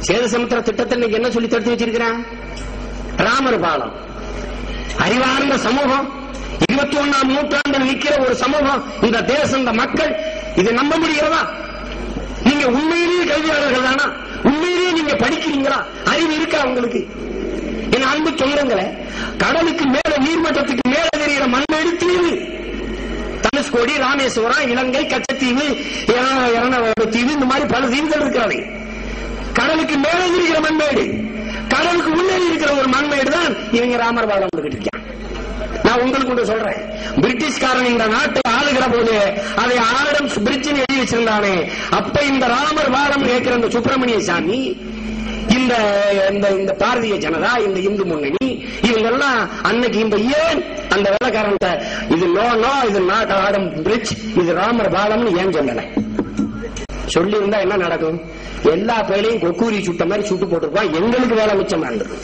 சேதுசமுத்திர திட்டத்தை இன்னைக்கு என்ன சொல்லி தடுத்து வச்சிருக்கிறான்? ராமர் பாலம். அறிவார்ந்த சமூகம், 21ஆம் நூற்றாண்டில் நிற்கிற ஒரு சமூகம், இந்த தேசம், இந்த மக்கள், இதை நம்ப முடிகிறதா? நீங்க உண்மையிலேயே கல்வியாளர்கள் தானா? உண்மையிலேயே நீங்க படிக்கிறீங்களா? அறிவு இருக்கா உங்களுக்கு? என் அன்பு சொந்தங்களே, கடலுக்கு மேல, நீர்மட்டத்துக்கு மேல தெரிகிற மண்மேடு தீவு, தனுஷ்கோடி, ராமேஸ்வரம், இலங்கை, கச்சத்தீவு, தீவு, இந்த மாதிரி பல தீவுகள் இருக்கிறவை. கடலுக்கு மேல இருக்கிற மண்மேடு, கடலுக்கு உள்ளே இருக்கிற ஒரு மண்மேடு தான் இவங்க ராமர் பாலம் இருக்காங்க. நான் உங்களுக்கு ஒன்று சொல்றேன். பிரிட்டிஷ்காரன் இந்த நாட்டை ஆளுகிற போது அதை ஆடம்ஸ் பிரிட்ஜ் எழுதி வச்சிருந்தானே, அப்ப இந்த ராமர் பாலம் கேட்கிற இந்த சுப்பிரமணிய சாமி, இந்த பாரதிய ஜனதா, இந்த இந்து முன்னணி, இவங்க எல்லாம் அன்னைக்கு இந்த ஏன் அந்த வெள்ளக்காரன் இது நோ இது நாட் ஆடம் பிரிட்ஜ், இது ராமர் பாலம்னு ஏன் சொல்லல? சொல்லி இருந்தா என்ன நடக்கும்? எல்லா பேரையும் கொக்கூரி சுட்ட மாதிரி சுட்டு போட்டுருப்பான். எங்களுக்கு வேலை மிச்சமா இருந்தது.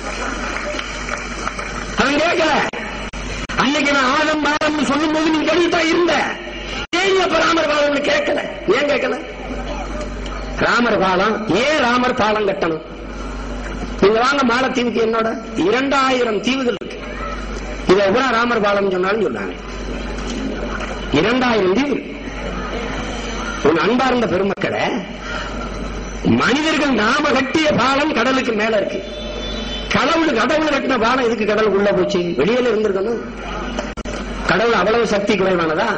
அவன் கேட்கல. அன்னைக்கு நான் ஆடம் பாலம் சொல்லும் போது நீங்க கழிவுதான் இருந்த. ஏன் அப்ப ராமர் பாலம் கேட்கல? ஏன் கேட்கல? ராமர் பாலம் ஏன் ராமர் பாலம் கட்டணும்? நீங்க வாங்க மாலத்தீவுக்கு, என்னோட 2000 தீவுகள் இருக்கு. இதை எவ்வளவு ராமர் பாலம் சொன்னாலும் சொன்னாங்க. 2000 தீவு. உன் அன்பார்ந்த பெருமக்களை, மனிதர்கள் நாம கட்டிய பாலம் கடலுக்கு மேல இருக்கு. கடவுள் கட்டின பாலம் எதுக்கு கடலுக்குள்ள போச்சு? வெளியில இருந்திருக்கணும். கடவுள் அவ்வளவு சக்தி குறைவானதா?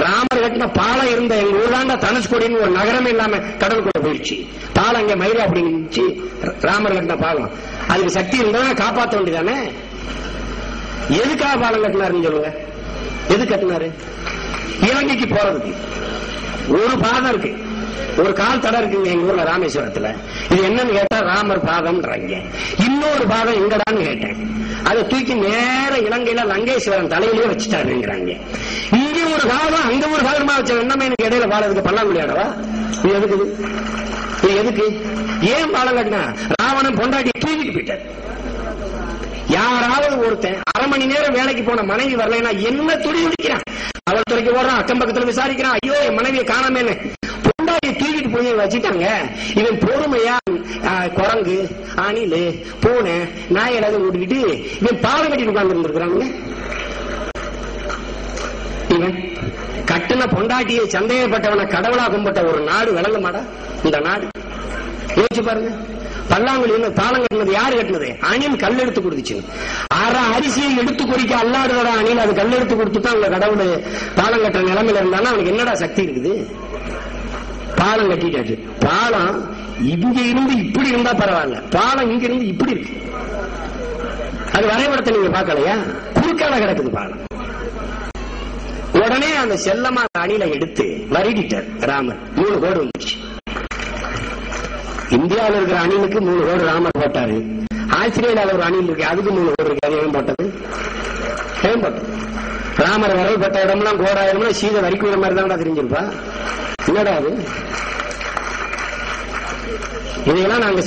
ராமர் கட்டின பாலம் இருந்த எங்க ஊர்லாண்ட தனுஷ்கோடின்னு ஒரு நகரமே இல்லாம கடலுக்குள்ள போயிடுச்சு. பாலம் இங்க மயிரா அப்படிங்கு ராமர் கட்டின பாலம். அதுக்கு சக்தி இருந்தா காப்பாற்ற வேண்டியதானே? எதுக்காக பாலம் கட்டினாருன்னு சொல்லுங்க. எது கட்டினாரு? இலங்கைக்கு போறதுக்கு ஒரு பாதம் இருக்கு, ஒரு கால் தடம் இருக்குங்க எங்க ஊர்ல ராமேஸ்வரத்துல. இது என்னன்னு கேட்டா ராமர் பாதம்ன்றாங்க. இன்னொரு பாதம் எங்கடான்னு கேட்டேன். அதை தூக்கி நேர இலங்கையில லங்கேஸ்வரன் தலையிலேயே வச்சுட்டாருங்கிறாங்க. இங்க ஒரு பாதம், அங்க ஒரு பாதமா வச்ச என்னமே எனக்கு இடையில பாலத்துக்கு பல்லாங்குழி ஆடவா? இது எதுக்கு? இது எதுக்கு? ஏன் பாலம் கட்டினா? ராவணன் பொண்டாட்டி தூக்கிட்டு போயிட்டார். யாராவது ஒருத்தன் அரை மணி நேரம் வேலைக்கு போன மனைவி வரலைன்னா என்ன துடி துடிக்கிறான்? அவள் துறைக்கு ஓடுறான், அக்கம் பக்கத்துல விசாரிக்கிறான். ஐயோ என் மனைவியை காணாமேன்னு. பொண்டாட்டியை தூக்கிட்டு போய் வச்சுட்டாங்க. இவன் பொறுமையா குரங்கு, அணில், பூனை, நாய் எல்லாத்தையும் ஓடிக்கிட்டு இவன் பாலம் கட்டிட்டு உட்கார்ந்து இருந்திருக்கிறாங்க. இவன் கட்டின பொண்டாட்டியை சந்தேகப்பட்டவனை கடவுளா கும்பிட்ட ஒரு நாடு விளங்க மாட்டா இந்த நாடு? யோசிச்சு பாருங்க. பல்லாங்குழி பாலம் கட்டினது யாரு கட்டினது? அணில் கல் எடுத்து கொடுத்துச்சு. அரை அரிசியை எடுத்து குறிக்க அல்லாடுறோட அணில் அது கல் எடுத்து கொடுத்துதான் அவங்க கடவுள் பாலம் கட்டுற நிலைமையில இருந்தாலும் அவனுக்கு என்னடா சக்தி இருக்குது? பாலம் கட்டிட்டாச்சு. பாலம் இங்க இருந்து இப்படி இருந்தா பரவாயில்ல, பாலம் இங்க இருந்து இப்படி இருக்கு. அது வரைபடத்தை நீங்க பார்க்கலையா? குறுக்கால கிடக்குது பாலம். உடனே அந்த செல்லமா அணில எடுத்து வருடிட்டார் ராமர். 3 கோடு வந்துச்சு. இந்தியாவில் இருக்கிற அணிலுக்கு 3 கோடு ராமர் போட்டாரு. ஆஸ்திரேலியாவில் ஒரு அணில் இருக்கு, அதுக்கு 3 கோடு இருக்கு. அது ஏன் போட்டது? ஏன் போட்டது? ராமர் வரல் பட்ட இடம்லாம் கோடாயிரம்னா சீத வரிக்குற மாதிரி தான் தெரிஞ்சிருப்பா. என்னடா அது? இதையெல்லாம் நாங்க